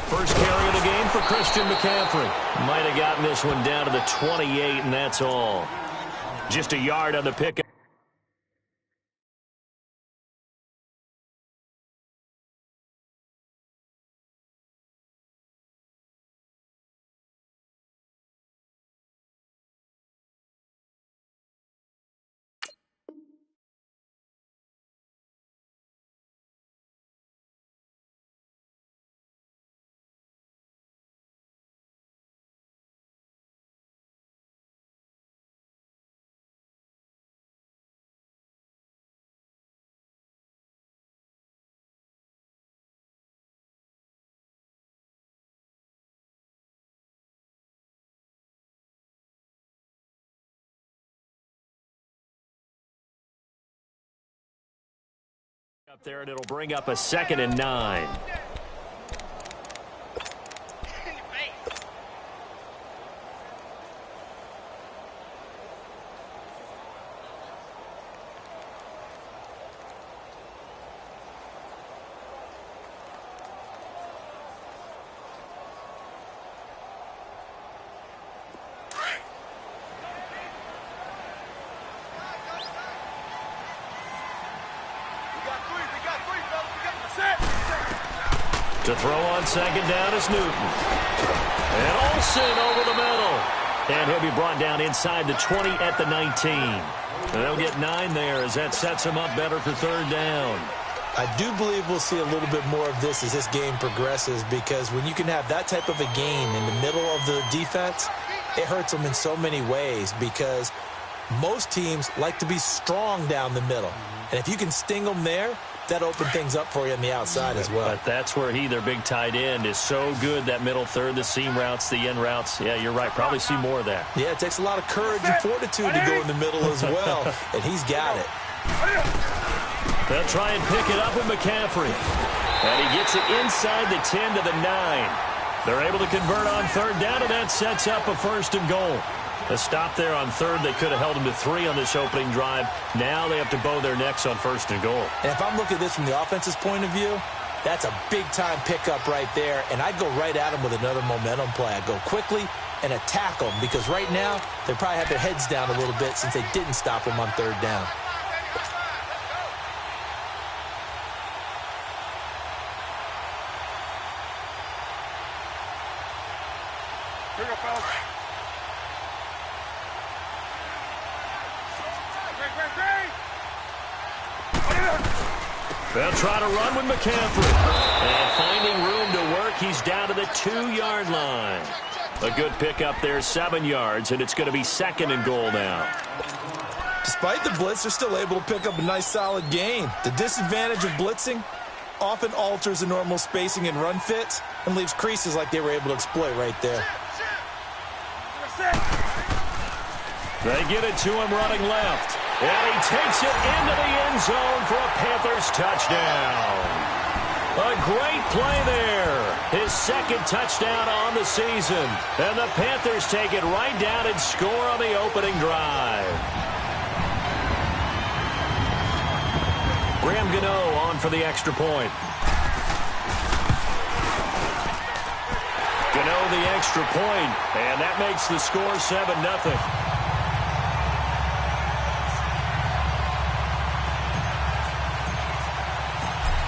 First carry of the game for Christian McCaffrey. Might have gotten this one down to the 28, and that's all. Just a yard on the pickup. Up there, and it'll bring up a 2nd and 9. To throw on 2nd down is Newton. And Olsen over the middle. And he'll be brought down inside the 20 at the 19. And they'll get 9 there as that sets him up better for 3rd down. I do believe we'll see a little bit more of this as this game progresses, because when you can have that type of a gain in the middle of the defense, it hurts them in so many ways, because most teams like to be strong down the middle. And if you can sting them there, that opened things up for you on the outside as well. But that's where their big tight end, is so good, that middle third, the seam routes, the end routes. Yeah, you're right. Probably see more of that. Yeah, it takes a lot of courage and fortitude to go in the middle as well, and he's got it. They'll try and pick it up with McCaffrey. And he gets it inside the 10 to the 9. They're able to convert on 3rd down, and that sets up a 1st and goal. A stop there on 3rd. They could have held him to 3 on this opening drive. Now they have to bow their necks on 1st and goal. And if I'm looking at this from the offense's point of view, that's a big-time pickup right there. And I'd go right at him with another momentum play. I'd go quickly and attack them, because right now they probably have their heads down a little bit since they didn't stop him on 3rd down. Here we go, fellas. They'll try to run with McCaffrey. And finding room to work, he's down to the 2-yard line. A good pickup there, 7 yards, and it's going to be 2nd and goal now. Despite the blitz, they're still able to pick up a nice, solid gain. The disadvantage of blitzing often alters the normal spacing and run fits and leaves creases like they were able to exploit right there. They get it to him running left. And he takes it into the end zone for a Panthers touchdown. A great play there. His 2nd touchdown on the season. And the Panthers take it right down and score on the opening drive. Graham Gano on for the extra point. Gano the extra point, and that makes the score 7-0.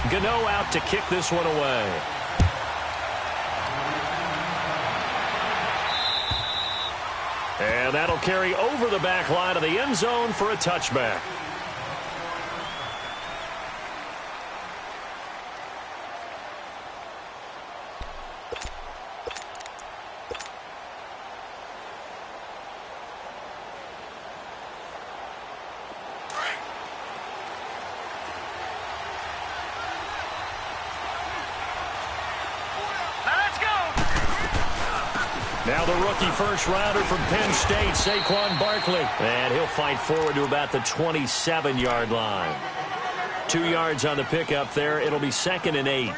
Gano out to kick this one away. And that'll carry over the back line of the end zone for a touchback. Now the rookie first-rounder from Penn State, Saquon Barkley. And he'll fight forward to about the 27-yard line. 2 yards on the pickup there. It'll be 2nd and 8.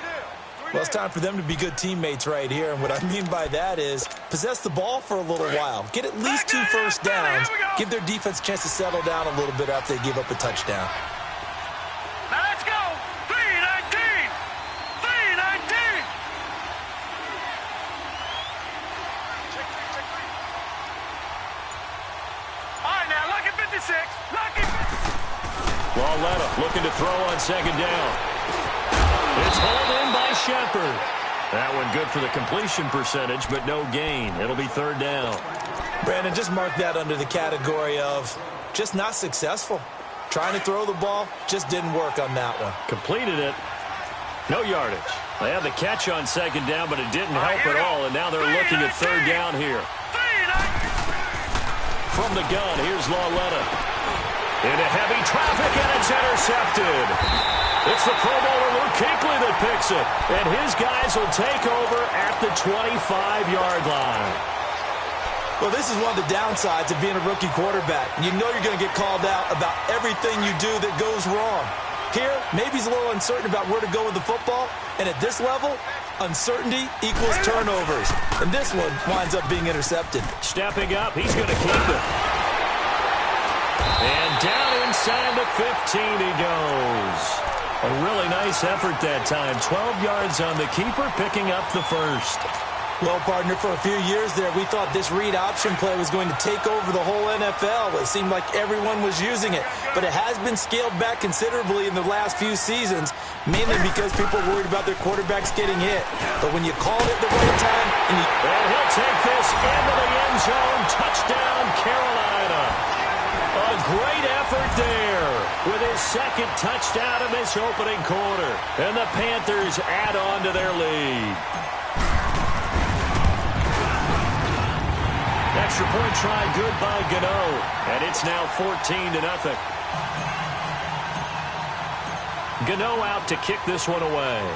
Well, it's time for them to be good teammates right here. And what I mean by that is possess the ball for a little while. Get at least 2 first downs. Give their defense a chance to settle down a little bit after they give up a touchdown. Now let's go. 3-19. 3-19. Lauletta looking to throw on second down. It's hauled in by Shepard. That one good for the completion percentage, but no gain. It'll be third down. Brandon, just mark that under the category of just not successful. Trying to throw the ball, just didn't work on that one. Completed it. No yardage. They had the catch on second down, but it didn't help at all, and now they're looking at third down here. From the gun, here's Lauletta. Into heavy traffic, and it's intercepted. It's the Pro Bowler Luke Kuechly that picks it, and his guys will take over at the 25-yard line. Well, this is one of the downsides of being a rookie quarterback. You know you're going to get called out about everything you do that goes wrong. Here, maybe he's a little uncertain about where to go with the football, and at this level, uncertainty equals turnovers. And this one winds up being intercepted. Stepping up, he's going to keep it. And down inside the 15 he goes. A really nice effort that time. 12 yards on the keeper, picking up the first. Well, partner, for a few years there, we thought this read option play was going to take over the whole NFL. It seemed like everyone was using it. But it has been scaled back considerably in the last few seasons, mainly because people are worried about their quarterbacks getting hit. But when you called it the right time, and he'll take this into the end zone. Touchdown, Carolina. A great effort there with his second touchdown in this opening quarter. And the Panthers add on to their lead. Extra point try good by Gano, and it's now 14-0. Gano out to kick this one away.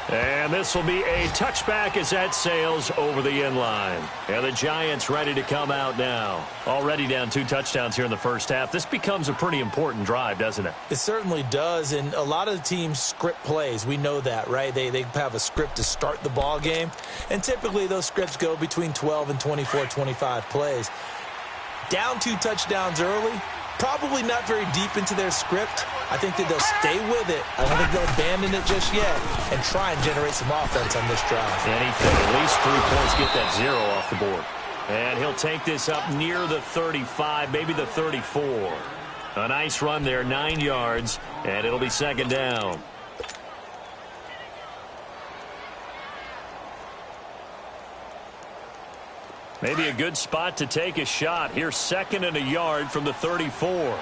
And this will be a touchback as that sails over the end line. And the Giants ready to come out now. Already down 2 touchdowns here in the first half. This becomes a pretty important drive, doesn't it? It certainly does, and a lot of the teams script plays. We know that, right? They have a script to start the ball game, and typically those scripts go between 12 and 24, 25 plays. Down 2 touchdowns early, probably not very deep into their script. I think that they'll stay with it. I don't think they'll abandon it just yet and try and generate some offense on this drive. Anything, at least 3 points, get that 0 off the board. And he'll take this up near the 35, maybe the 34. A nice run there, 9 yards, and it'll be second down. Maybe a good spot to take a shot. Here's 2nd and a yard from the 34.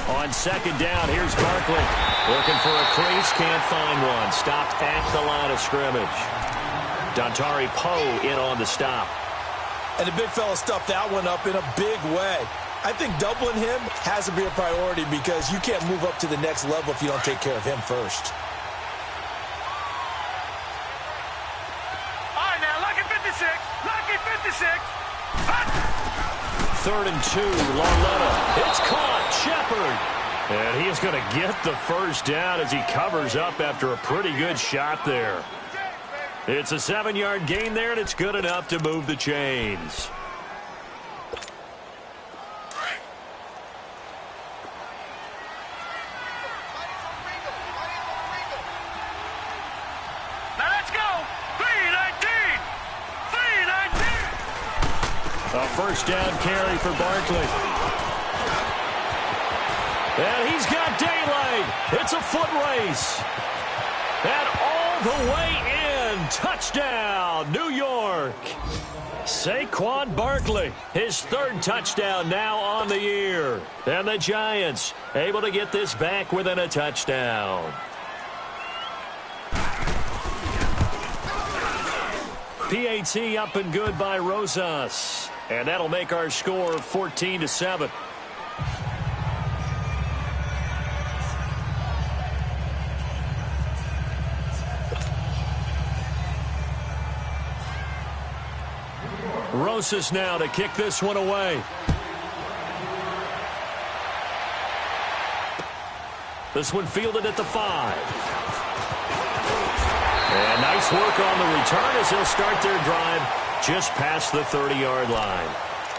On second down, here's Barkley. Looking for a crease, can't find one. Stopped at the line of scrimmage. Dontari Poe in on the stop. And the big fella stuffed that one up in a big way. I think doubling him has to be a priority because you can't move up to the next level if you don't take care of him first. All right, now, lucky 56. Lucky 56. 3rd and 2, Lauletta. It's caught, Shepard. And he is going to get the first down as he covers up after a pretty good shot there. It's a 7-yard gain there, and it's good enough to move the chains. Now let's go. 319. 319. A first down carry for Barkley. And he's got daylight. It's a foot race. And all the way in. Touchdown, New York. Saquon Barkley, his 3rd touchdown now on the year. And the Giants able to get this back within a touchdown. PAT up and good by Rosas. And that'll make our score 14-7. Rosas now to kick this one away. This one fielded at the 5. And nice work on the return as they'll start their drive just past the 30-yard line.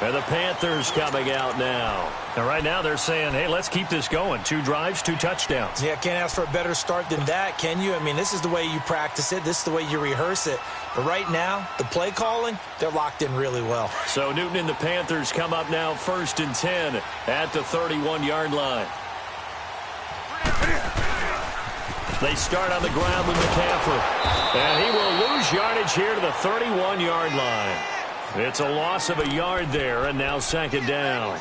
And the Panthers coming out now. And right now they're saying, hey, let's keep this going. 2 drives, 2 touchdowns. Yeah, can't ask for a better start than that, can you? I mean, this is the way you practice it. This is the way you rehearse it. But right now, the play calling, they're locked in really well. So Newton and the Panthers come up now 1st and 10 at the 31-yard line. They start on the ground with McCaffrey. And he will lose yardage here to the 31-yard line. It's a loss of a yard there, and now 2nd down.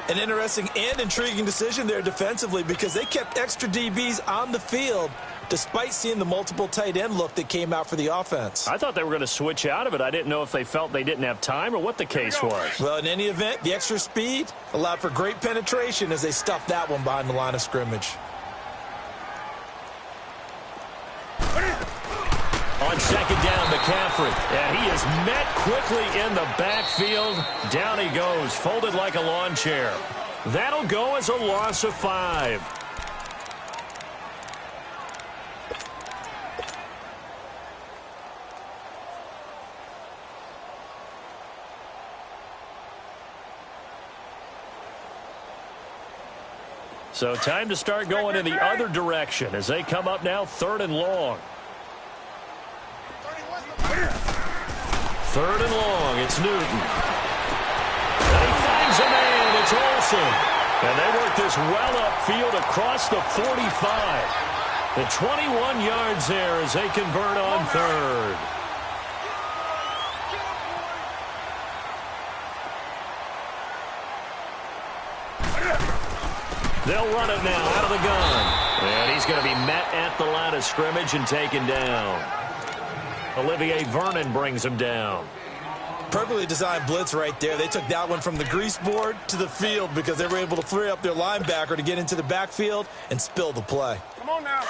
An interesting and intriguing decision there defensively because they kept extra DBs on the field despite seeing the multiple tight end look that came out for the offense. I thought they were going to switch out of it. I didn't know if they felt they didn't have time or what the case was. Well, in any event, the extra speed allowed for great penetration as they stuffed that one behind the line of scrimmage. On 2nd down, McCaffrey. And he is met quickly in the backfield. Down he goes, folded like a lawn chair. That'll go as a loss of 5. So time to start going in the other direction as they come up now 3rd and long. 3rd and long, it's Newton. And he finds a man, it's Olsen. And they work this well upfield across the 45. The 21 yards there as they convert on 3rd. They'll run it now out of the gun. And he's going to be met at the line of scrimmage and taken down. Olivier Vernon brings him down. Perfectly designed blitz right there. They took that one from the grease board to the field because they were able to free up their linebacker to get into the backfield and spill the play. Come on now.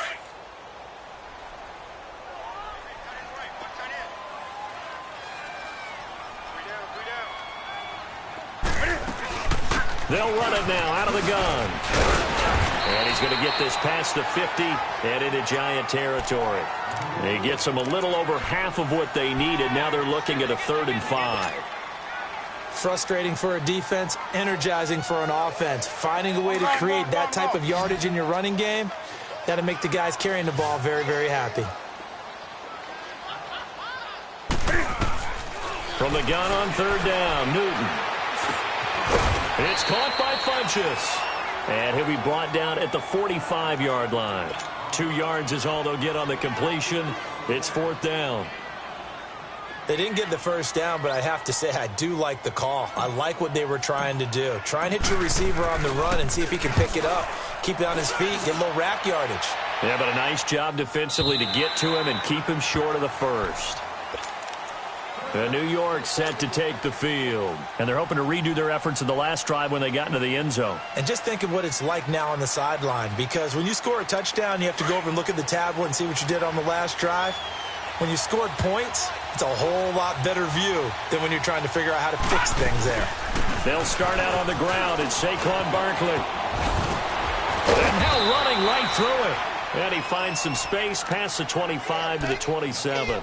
They'll run it now out of the gun. And he's going to get this past the 50 and into Giant territory. And he gets them a little over half of what they needed. Now they're looking at a 3rd and 5. Frustrating for a defense, energizing for an offense. Finding a way to create that type of yardage in your running game, that'll make the guys carrying the ball very, very happy. From the gun on 3rd down, Newton. It's caught by Funchess. And he'll be brought down at the 45-yard line. 2 yards is all they'll get on the completion. It's 4th down. They didn't get the first down, but I have to say I do like the call. I like what they were trying to do. Try and hit your receiver on the run and see if he can pick it up. Keep it on his feet, get a little rack yardage. Yeah, but a nice job defensively to get to him and keep him short of the first. New York set to take the field. And they're hoping to redo their efforts in the last drive when they got into the end zone. And just think of what it's like now on the sideline, because when you score a touchdown, you have to go over and look at the tablet and see what you did on the last drive. When you scored points, it's a whole lot better view than when you're trying to figure out how to fix things there. They'll start out on the ground. It's Saquon Barkley. And now running right through it. And he finds some space past the 25 to the 27.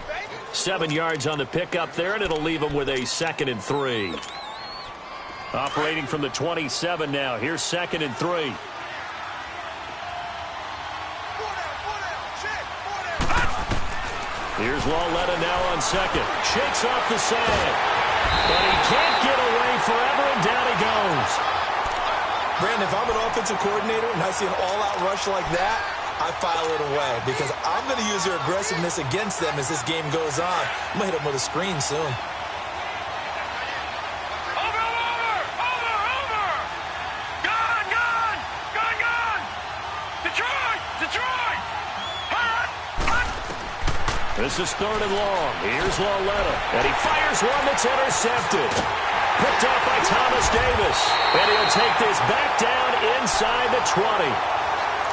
7 yards on the pickup there, and it'll leave him with a 2nd and 3. Operating from the 27 now. Here's 2nd and 3. Here's Lawletta now on 2nd. Shakes off the sand. But he can't get away forever, and down he goes. Brandon, if I'm an offensive coordinator and I see an all-out rush like that, I file it away because I'm going to use their aggressiveness against them as this game goes on. I'm going to hit them with a screen soon. Over! Gone! Detroit! Hut! This is 3rd and long. Here's Lawletta. And he fires one that's intercepted. Picked up by Thomas Davis. And he'll take this back down inside the 20.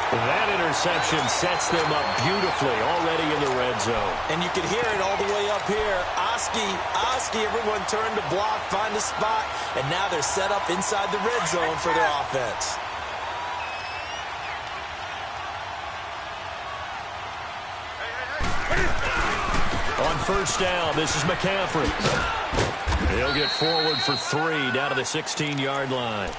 That interception sets them up beautifully already in the red zone. And you can hear it all the way up here. Oski, everyone turned to block, find a spot, and now they're set up inside the red zone for their offense. On 1st down, this is McCaffrey. He'll get forward for 3 down to the 16-yard line.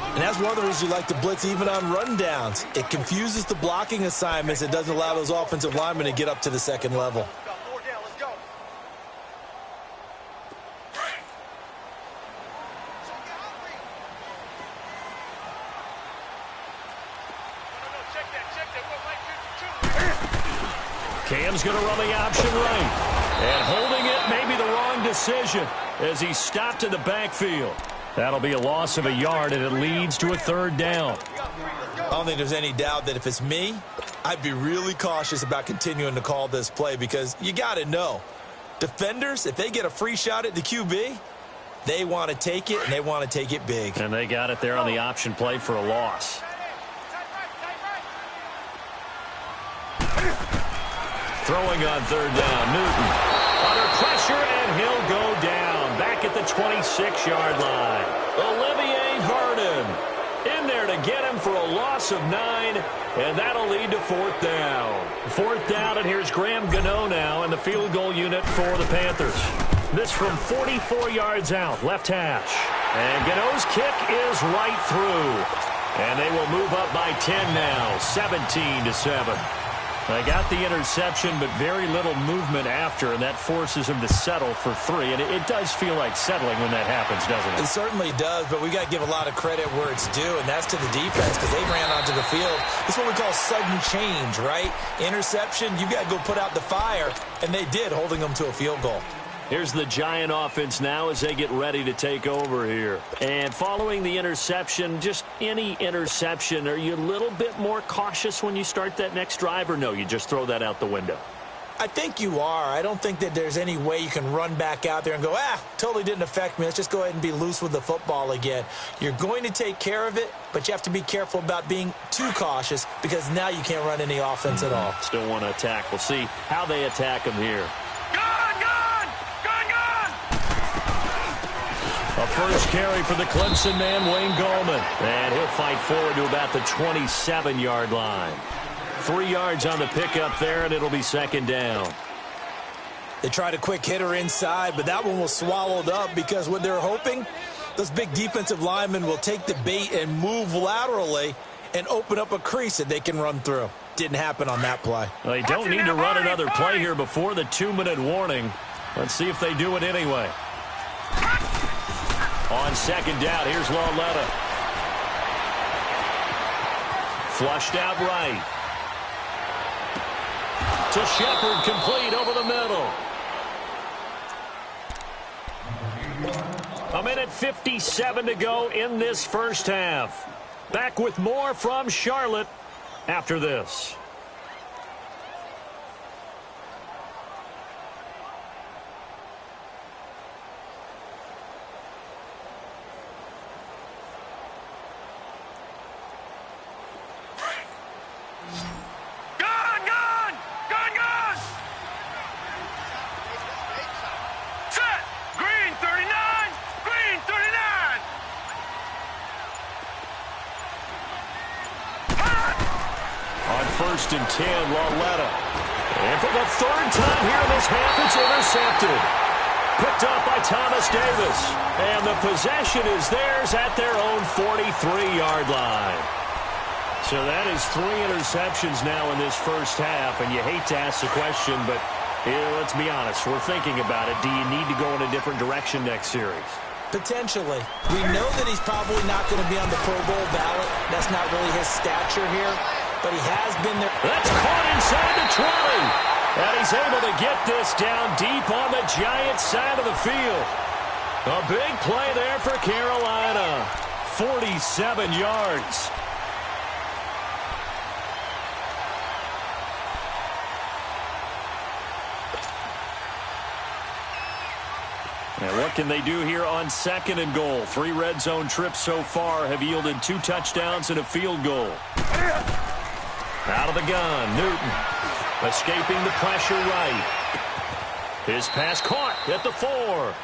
And that's one of the reasons you like to blitz even on rundowns. It confuses the blocking assignments. It doesn't allow those offensive linemen to get up to the second level. Cam's going to run the option right. And holding it may be the wrong decision as he stopped in the backfield. That'll be a loss of a yard, and it leads to a 3rd down. I don't think there's any doubt that if it's me, I'd be really cautious about continuing to call this play because you got to know, defenders, if they get a free shot at the QB, they want to take it, and they want to take it big. And they got it there on the option play for a loss. Throwing on 3rd down, Newton. Under pressure, and he'll go down. Back at the 26-yard line. Olivier Vernon in there to get him for a loss of 9, and that'll lead to 4th down. 4th down, and here's Graham Gano now in the field goal unit for the Panthers. This from 44 yards out, left hash. And Gano's kick is right through. And they will move up by 10 now, 17-7. They got the interception, but very little movement after, and that forces him to settle for 3. And it does feel like settling when that happens, doesn't it? It certainly does, but we got to give a lot of credit where it's due, and that's to the defense because they ran onto the field. It's what we call sudden change, right? Interception, you got to go put out the fire, and they did, holding them to a field goal. Here's the Giant offense now as they get ready to take over here. And following the interception, just any interception, are you a little bit more cautious when you start that next drive, or no, you just throw that out the window? I think you are. I don't think that there's any way you can run back out there and go, totally didn't affect me. Let's just go ahead and be loose with the football again. You're going to take care of it, but you have to be careful about being too cautious because now you can't run any offense at all. Still want to attack. We'll see how they attack him here. A first carry for the Clemson man, Wayne Gallman. And he'll fight forward to about the 27-yard line. 3 yards on the pickup there, and it'll be 2nd down. They tried a quick hitter inside, but that one was swallowed up because what they're hoping, those big defensive linemen will take the bait and move laterally and open up a crease that they can run through. Didn't happen on that play. Well, they don't need to run another play here before the 2-minute warning. Let's see if they do it anyway. On 2nd down, here's Lauletta. Flushed out right. To Shepard, complete over the middle. 1:57 to go in this first half. Back with more from Charlotte after this. First and 10, Lauletta. And for the 3rd time here in this half, it's intercepted. Picked up by Thomas Davis. And the possession is theirs at their own 43-yard line. So that is 3 interceptions now in this first half. And you hate to ask the question, but let's be honest. We're thinking about it. Do you need to go in a different direction next series? Potentially. We know that he's probably not going to be on the Pro Bowl ballot. That's not really his stature here. But he has been there. That's caught inside the 20. And he's able to get this down deep on the Giant side of the field. A big play there for Carolina. 47 yards. And what can they do here on 2nd and goal? 3 red zone trips so far have yielded 2 touchdowns and a field goal. Out of the gun, Newton. Escaping the pressure right. His pass caught at the 4.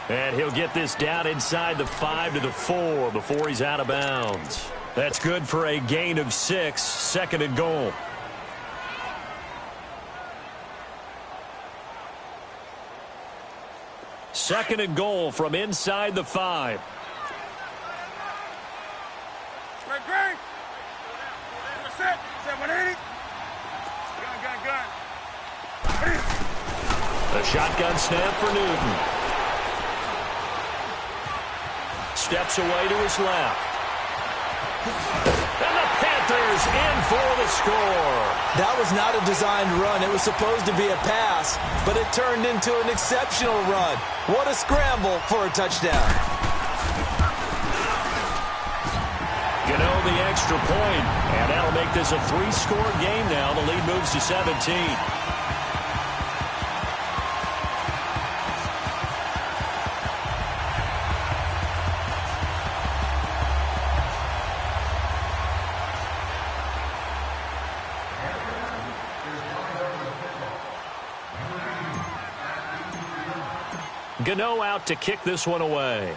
And he'll get this down inside the 5 to the 4 before he's out of bounds. That's good for a gain of 6, 2nd and goal. second and goal from inside the 5. Great. Set 180. Gun. The shotgun snap for Newton. Steps away to his left. And the Panthers in for the score. That was not a designed run. It was supposed to be a pass, but it turned into an exceptional run. What a scramble for a touchdown. You know, the extra point, and that'll make this a 3-score game now. The lead moves to 17. Gano out to kick this one away.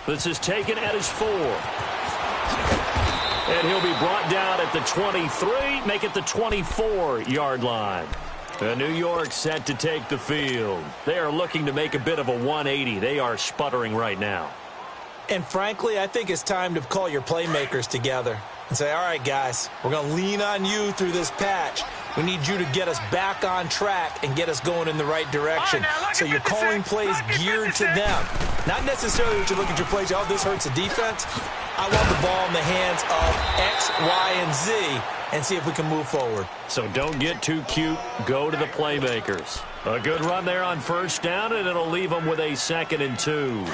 This is taken at his 4. And he'll be brought down at the 23, make it the 24-yard line. New York set to take the field. They are looking to make a bit of a 180. They are sputtering right now. And frankly, I think it's time to call your playmakers together and say, all right, guys, we're going to lean on you through this patch. We need you to get us back on track and get us going in the right direction. So you're calling plays geared to them. Not necessarily that you look at your plays, oh, this hurts the defense. I want the ball in the hands of X, Y, and Z and see if we can move forward. So don't get too cute. Go to the playmakers. A good run there on first down, and it'll leave them with a 2nd and 2.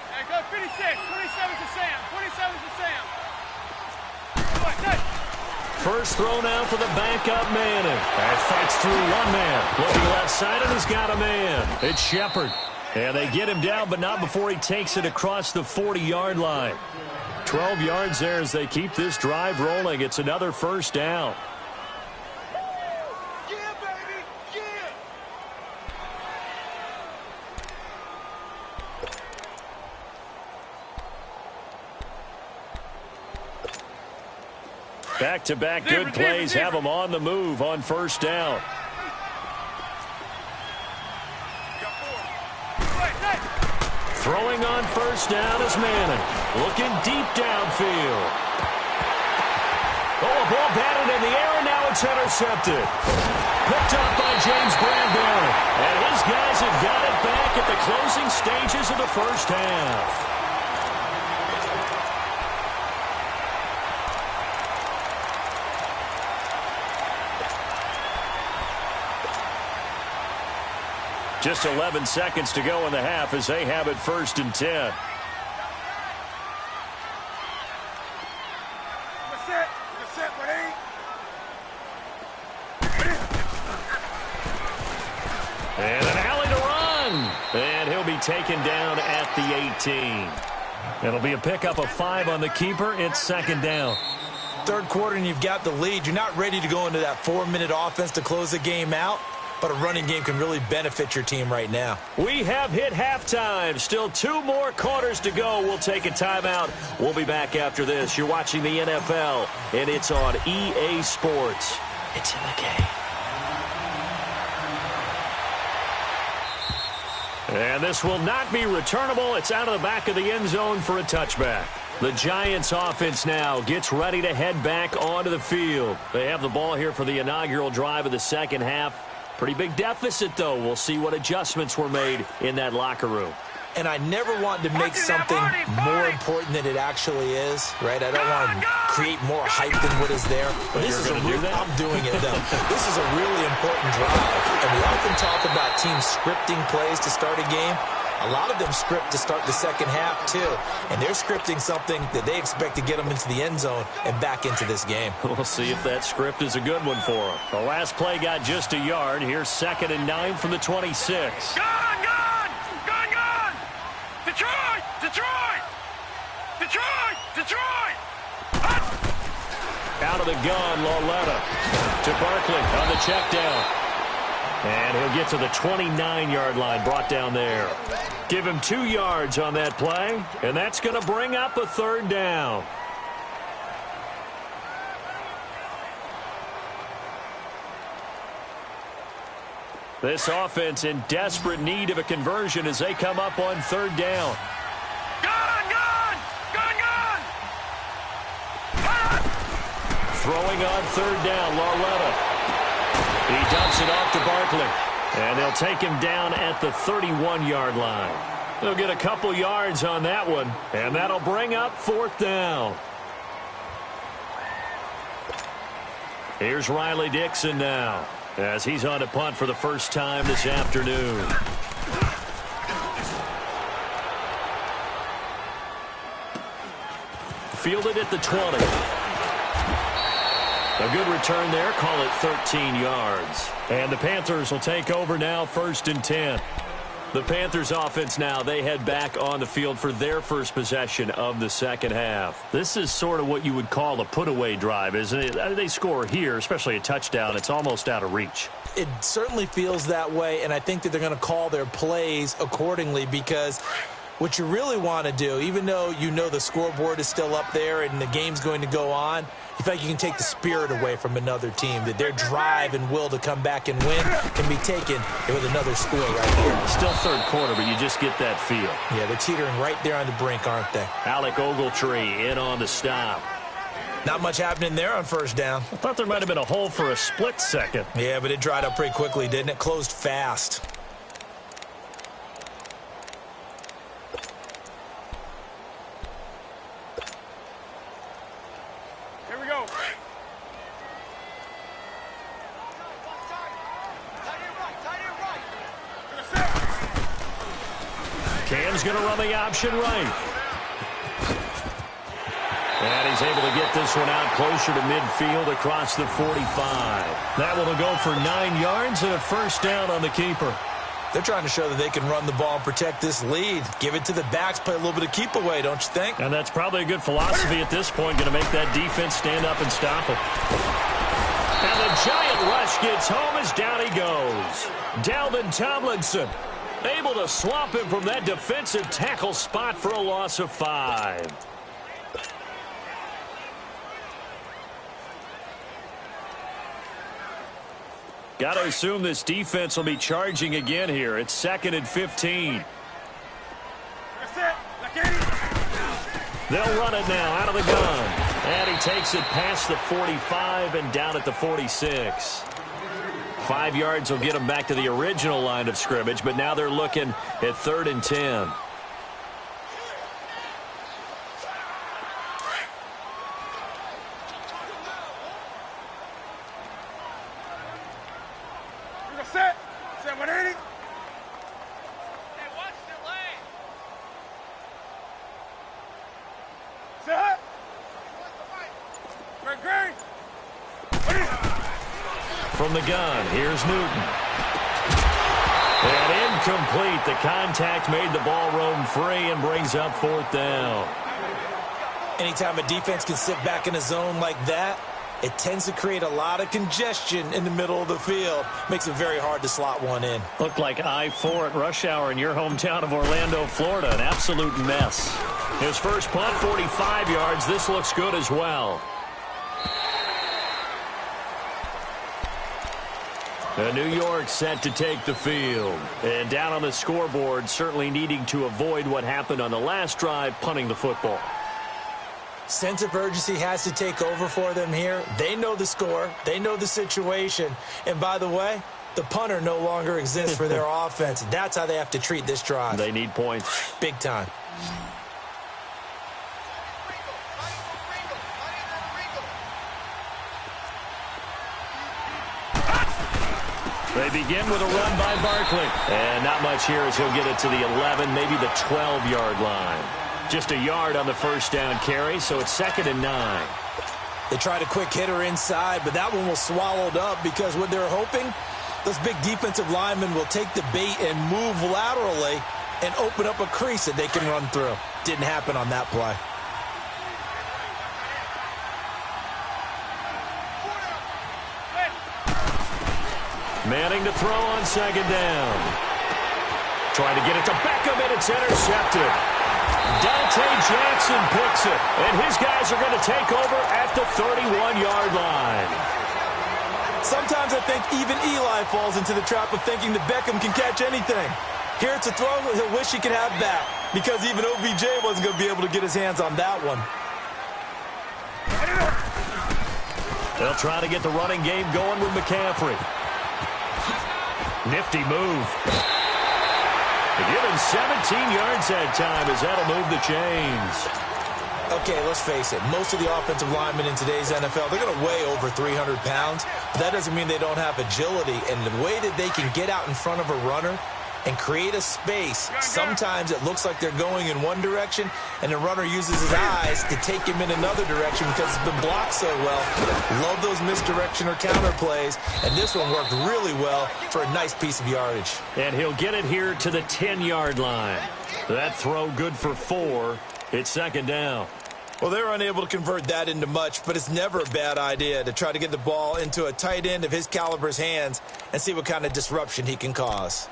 Hey, go 56. 27 to Sam. 27 to Sam. First throw now for the backup Manning. That fights through one man. Looking left side, and he's got a man. It's Shepard. And they get him down, but not before he takes it across the 40-yard line. 12 yards there as they keep this drive rolling. It's another first down. Yeah, baby. Yeah. Back-to-back good plays have them on the move on first down. Throwing on first down is Manning. Looking deep downfield. Oh, a ball batted in the air, and now it's intercepted. Picked up by James Bradbury. And his guys have got it back at the closing stages of the first half. Just 11 seconds to go in the half as they have it 1st and 10. And an alley to run. And he'll be taken down at the 18. It'll be a pickup of 5 on the keeper. It's 2nd down. Third quarter and you've got the lead. You're not ready to go into that 4-minute offense to close the game out. But a running game can really benefit your team right now. We have hit halftime. Still 2 more quarters to go. We'll take a timeout. We'll be back after this. You're watching the NFL, and it's on EA Sports. It's in the game. And this will not be returnable. It's out of the back of the end zone for a touchback. The Giants offense now gets ready to head back onto the field. They have the ball here for the inaugural drive of the second half. Pretty big deficit, though. We'll see what adjustments were made in that locker room. And I never want to make something more important than it actually is, right? I don't want to create more hype than what is there. But this is I'm doing it, though. This is a really important drive. And we often talk about teams scripting plays to start a game. A lot of them script to start the second half, too. And they're scripting something that they expect to get them into the end zone and back into this game. We'll see if that script is a good one for them. The last play got just a yard. Here's 2nd and 9 from the 26. Gone! Detroit! Detroit! Detroit! Detroit! Out of the gun, Lauletta to Barkley on the check down. And he'll get to the 29-yard line, brought down there. Give him 2 yards on that play, and that's going to bring up a 3rd down. This offense in desperate need of a conversion as they come up on third down. Throwing on third down, Larletta. He dumps it off to Barkley. And they'll take him down at the 31-yard line. They'll get a couple yards on that one, and that'll bring up fourth down. Here's Riley Dixon now, as he's on to punt for the first time this afternoon. Fielded at the 20. A good return there, call it 13 yards. And the Panthers will take over now, 1st and 10. The Panthers offense now, they head back on the field for their first possession of the second half. This is sort of what you would call a put-away drive, isn't it? They score here, especially a touchdown. It's almost out of reach. It certainly feels that way, and I think that they're going to call their plays accordingly because what you really want to do, even though you know the scoreboard is still up there and the game's going to go on, you feel like you can take the spirit away from another team, that their drive and will to come back and win can be taken with another score right here. Still third quarter, but you just get that feel. Yeah, they're teetering right there on the brink, aren't they? Alec Ogletree in on the stop. Not much happening there on first down. I thought there might have been a hole for a split second. Yeah, but it dried up pretty quickly, didn't it? Closed fast. Here we go. Cam's going to run the option right. And he's able to get this one out closer to midfield across the 45. That one will go for 9 yards and a first down on the keeper. They're trying to show that they can run the ball and protect this lead. Give it to the backs, play a little bit of keep away, don't you think? And that's probably a good philosophy at this point, going to make that defense stand up and stop it. And the giant rush gets home as down he goes. Dalvin Tomlinson able to swamp him from that defensive tackle spot for a loss of 5. Got to assume this defense will be charging again here. It's 2nd and 15. They'll run it now out of the gun. And he takes it past the 45 and down at the 46. 5 yards will get them back to the original line of scrimmage, but now they're looking at 3rd and 10. Set 180. Hey, watch the lane. Set. Green. From the gun, here's Newton. And incomplete. The contact made the ball roam free and brings up 4th down. Anytime a defense can sit back in a zone like that, it tends to create a lot of congestion in the middle of the field. Makes it very hard to slot one in. Looked like I-4 at rush hour in your hometown of Orlando, Florida. An absolute mess. His first punt, 45 yards. This looks good as well. New York set to take the field. And down on the scoreboard, certainly needing to avoid what happened on the last drive, punting the football. Sense of urgency has to take over for them here. They know the score. They know the situation. And by the way, the punter no longer exists for their offense. That's how they have to treat this drive. They need points. Big time. They begin with a run by Barkley. And not much here as he'll get it to the 11, maybe the 12-yard line. Just a yard on the first down carry, so it's 2nd and 9. They tried a quick hitter inside, but that one was swallowed up because what they're hoping, those big defensive linemen will take the bait and move laterally and open up a crease that they can run through. Didn't happen on that play. Manning to throw on 2nd down. Trying to get it to Beckham, and it's intercepted. Dante Jackson picks it, and his guys are going to take over at the 31-yard line. Sometimes I think even Eli guy falls into the trap of thinking that Beckham can catch anything. Here it's a throw he'll wish he could have back because even OBJ wasn't going to be able to get his hands on that one. They'll try to get the running game going with McCaffrey. Nifty move. They give him 17 yards that time as that'll move the chains. Okay, let's face it. Most of the offensive linemen in today's NFL, they're going to weigh over 300 pounds. But that doesn't mean they don't have agility. And the way that they can get out in front of a runner and create a space, sometimes it looks like they're going in one direction, and the runner uses his eyes to take him in another direction because it's been blocked so well. Love those misdirection or counter plays, and this one worked really well for a nice piece of yardage. And he'll get it here to the 10-yard line. That throw good for 4. It's second down. Well, they were unable to convert that into much, but it's never a bad idea to try to get the ball into a tight end of his caliber's hands and see what kind of disruption he can cause.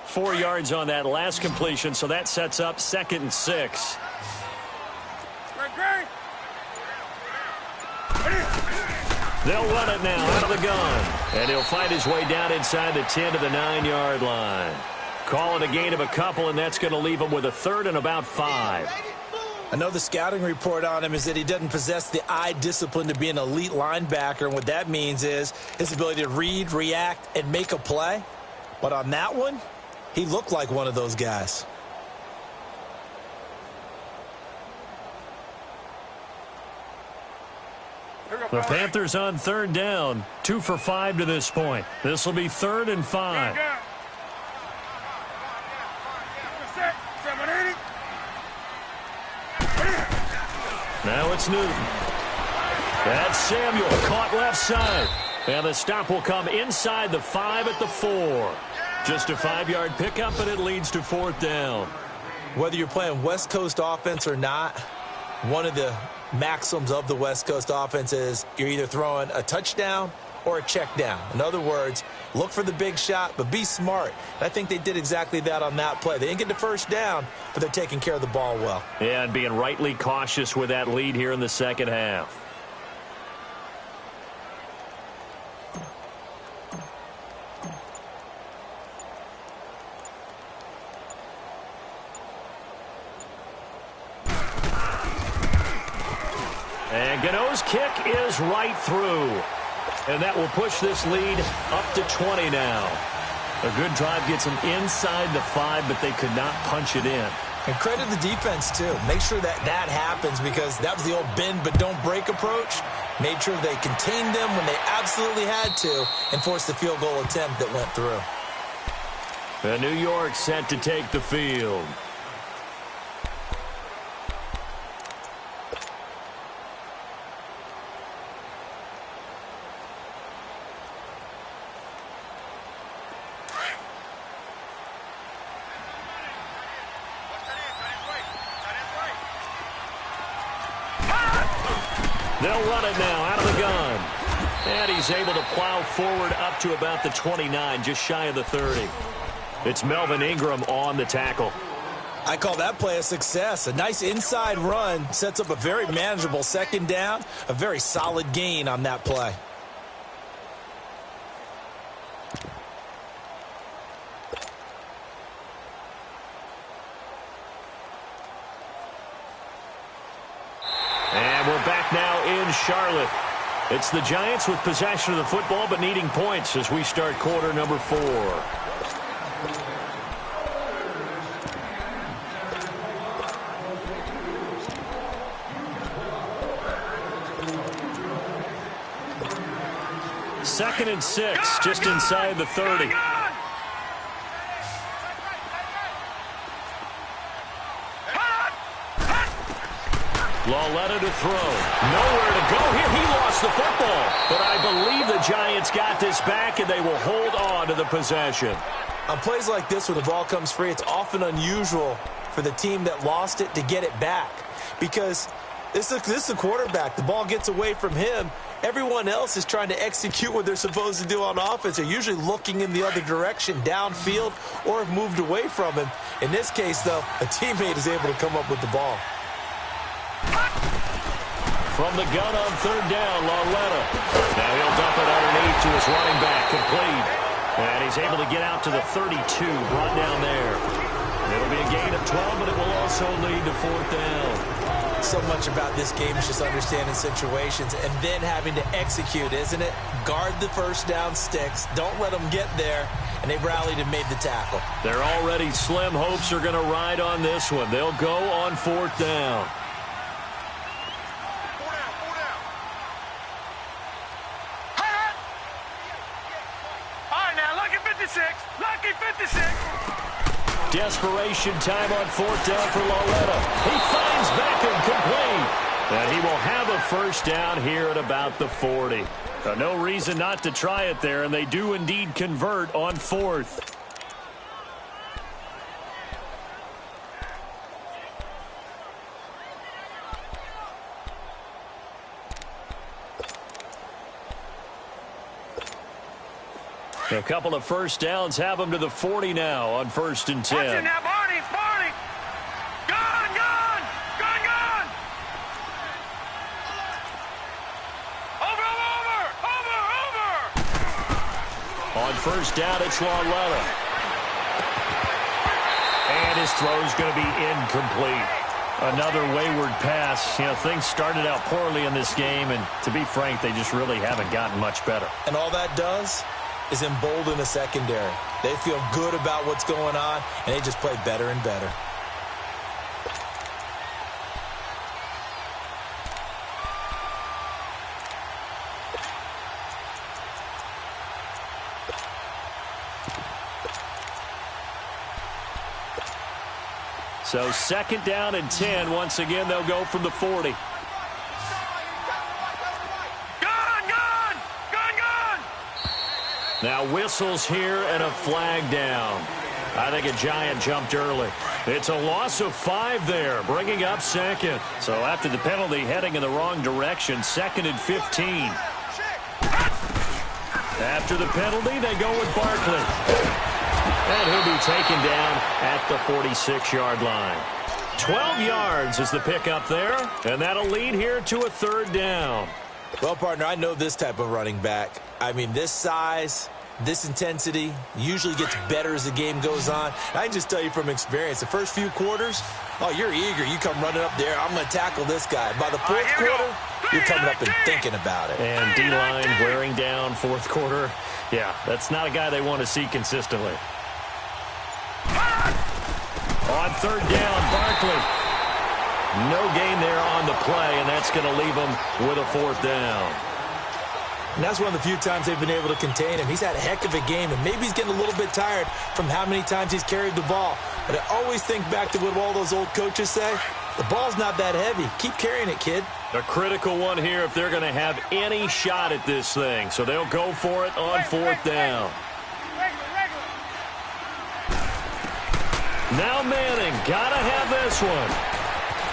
Four yards on that last completion, so that sets up 2nd and 6. They'll run it now out of the gun. And he'll find his way down inside the 10 to the 9-yard line. Call it a gain of a couple, and that's going to leave him with a 3rd and about 5. I know the scouting report on him is that he doesn't possess the eye discipline to be an elite linebacker. And what that means is his ability to read, react, and make a play. But on that one, he looked like one of those guys. The Panthers on 3rd down. 2 for 5 to this point. This will be 3rd and 5. Now it's Newton. That's Samuel, caught left side. And the stop will come inside the 5 at the 4. Just a 5-yard pickup, and it leads to 4th down. Whether you're playing West Coast offense or not, one of the maxims of the West Coast offense is you're either throwing a touchdown or a check down. In other words, look for the big shot, but be smart. And I think they did exactly that on that play. They didn't get the first down, but they're taking care of the ball well. Yeah, and being rightly cautious with that lead here in the second half. And Gano's kick is right through. And that will push this lead up to 20 now. A good drive gets them inside the 5, but they could not punch it in. And credit the defense, too. Make sure that that happens because that was the old bend but don't break approach. Made sure they contained them when they absolutely had to and forced the field goal attempt that went through. And New York set to take the field. They'll run it now out of the gun. And he's able to plow forward up to about the 29, just shy of the 30. It's Melvin Ingram on the tackle. I call that play a success. A nice inside run sets up a very manageable 2nd down, a very solid gain on that play. And we're back now in Charlotte. It's the Giants with possession of the football but needing points as we start quarter number 4. Second and 6, just inside the 30. Lawletta to throw. Nowhere to go here. He lost the football. But I believe the Giants got this back, and they will hold on to the possession. On plays like this where the ball comes free, it's often unusual for the team that lost it to get it back because This is the quarterback. The ball gets away from him. Everyone else is trying to execute what they're supposed to do on offense. They're usually looking in the other direction, downfield, or have moved away from him. In this case, though, a teammate is able to come up with the ball. From the gun on third down, Lauletta. Now he'll dump it underneath to his running back, complete. And he's able to get out to the 32, brought down there. It'll be a gain of 12, but it will also lead to fourth down. So much about this game is just understanding situations and then having to execute, isn't it? Guard the first down sticks. Don't let them get there. And they rallied and made the tackle. Their already slim hopes are going to ride on this one. They'll go on fourth down. All right, now, lucky 56. Lucky 56. Desperation time on fourth down for Lauletta. He finds Beckham complete. And he will have a first down here at about the 40. No reason not to try it there, and they do indeed convert on fourth. A couple of first downs have them to the 40 now on 1st and 10. Watch it now, Barney, Barney. Gone, gone, gone, gone. Over, over, over, over. On first down, it's Lauletta. And his throw's going to be incomplete. Another wayward pass. You know, things started out poorly in this game, and to be frank, they just really haven't gotten much better. And all that does is embolden the secondary. They feel good about what's going on, and they just play better and better. So 2nd down and 10. Once again, they'll go from the 40. Now whistles here and a flag down. I think a giant jumped early. It's a loss of 5 there, bringing up 2nd. So after the penalty, heading in the wrong direction, 2nd and 15. After the penalty, they go with Barkley. And he'll be taken down at the 46-yard line. 12 yards is the pickup there, and that'll lead here to a 3rd down. Well, partner, I know this type of running back. I mean, this size, this intensity usually gets better as the game goes on. I can just tell you from experience, the first few quarters, oh, you're eager. You come running up there, I'm going to tackle this guy. By the 4th quarter, you're coming up and thinking about it. And D-line wearing down 4th quarter. Yeah, that's not a guy they want to see consistently. On 3rd down, Barkley. No gain there on the play, and that's going to leave him with a 4th down. And that's one of the few times they've been able to contain him. He's had a heck of a game, and maybe he's getting a little bit tired from how many times he's carried the ball. But I always think back to what all those old coaches say. The ball's not that heavy. Keep carrying it, kid. A critical one here if they're going to have any shot at this thing. So they'll go for it on 4th down. Now Manning, got to have this one.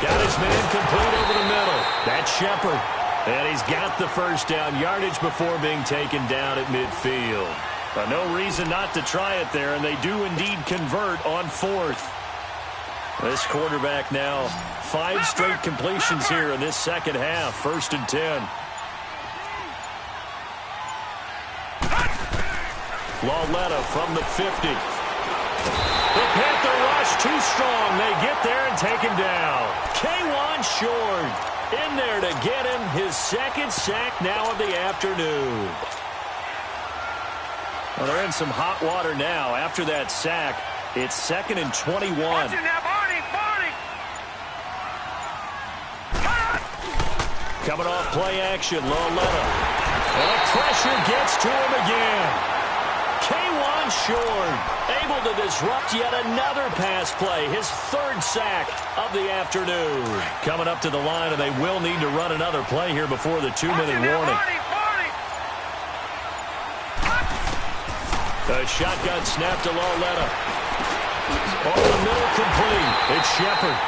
Got his man complete over the middle. That's Shepard. And he's got the first down yardage before being taken down at midfield. But no reason not to try it there, and they do indeed convert on 4th. This quarterback now 5 straight completions here in this second half. 1st and 10. Lauletta from the 50. The Panther rush too strong. They get there and take him down. K1 Short in there to get him his 2nd sack now of the afternoon. Well, they're in some hot water now. After that sack, it's 2nd and 21. Watch it now, Barney, Barney. Coming off play action, Lauletta. And the pressure gets to him again. K1 Short able to disrupt yet another pass play. His 3rd sack of the afternoon. Coming up to the line, and they will need to run another play here before the 2-minute warning. A shotgun snap to Lauletta. Over the middle, complete. It's Shepard.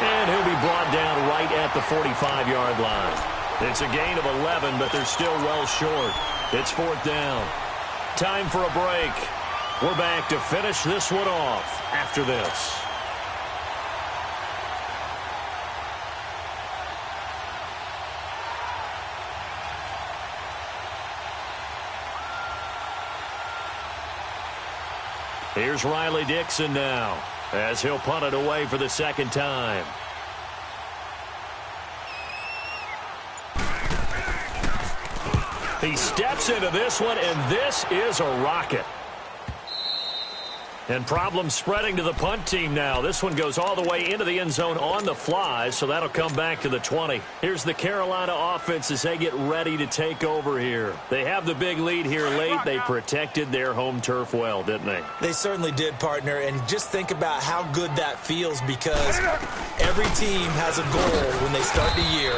And he'll be brought down right at the 45-yard line. It's a gain of 11, but they're still well short. It's 4th down. Time for a break. We're back to finish this one off after this. Here's Riley Dixon now, as he'll punt it away for the second time. He steps into this one, and this is a rocket. And problems spreading to the punt team now. This one goes all the way into the end zone on the fly, so that'll come back to the 20. Here's the Carolina offense as they get ready to take over here. They have the big lead here late. They protected their home turf well, didn't they? They certainly did, partner. And just think about how good that feels, because every team has a goal when they start the year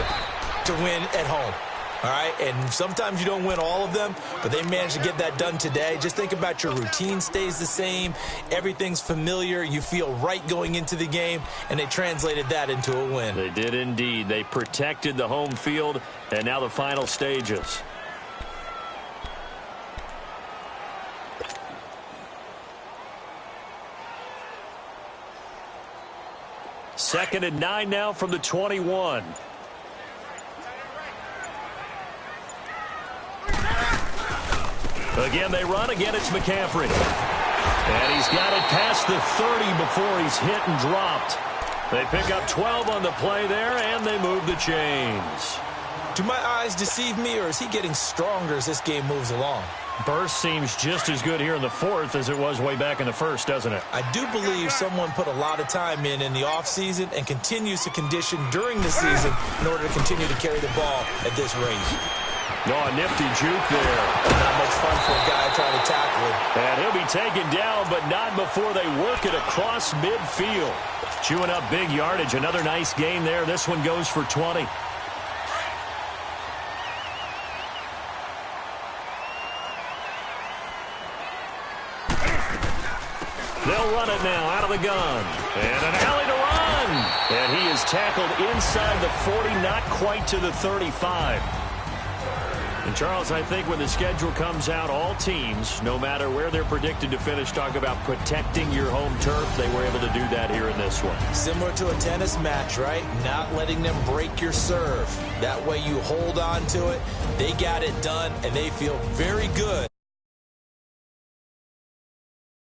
to win at home. All right, and sometimes you don't win all of them, but they managed to get that done today. Just think about your routine stays the same. Everything's familiar. You feel right going into the game, and they translated that into a win. They did indeed. They protected the home field, and now the final stages. Second and 9 now from the 21. Again, they run. Again, it's McCaffrey. And he's got it past the 30 before he's hit and dropped. They pick up 12 on the play there, and they move the chains. Do my eyes deceive me, or is he getting stronger as this game moves along? Burst seems just as good here in the 4th as it was way back in the 1st, doesn't it? I do believe someone put a lot of time in the offseason and continues to condition during the season in order to continue to carry the ball at this rate. Oh, a nifty juke there. Not much fun for a guy trying to tackle him. And he'll be taken down, but not before they work it across midfield. Chewing up big yardage. Another nice gain there. This one goes for 20. They'll run it now out of the gun. And an alley to run. And he is tackled inside the 40, not quite to the 35. And, Charles, I think when the schedule comes out, all teams, no matter where they're predicted to finish, talk about protecting your home turf. They were able to do that here in this one. Similar to a tennis match, right? Not letting them break your serve. That way you hold on to it. They got it done, and they feel very good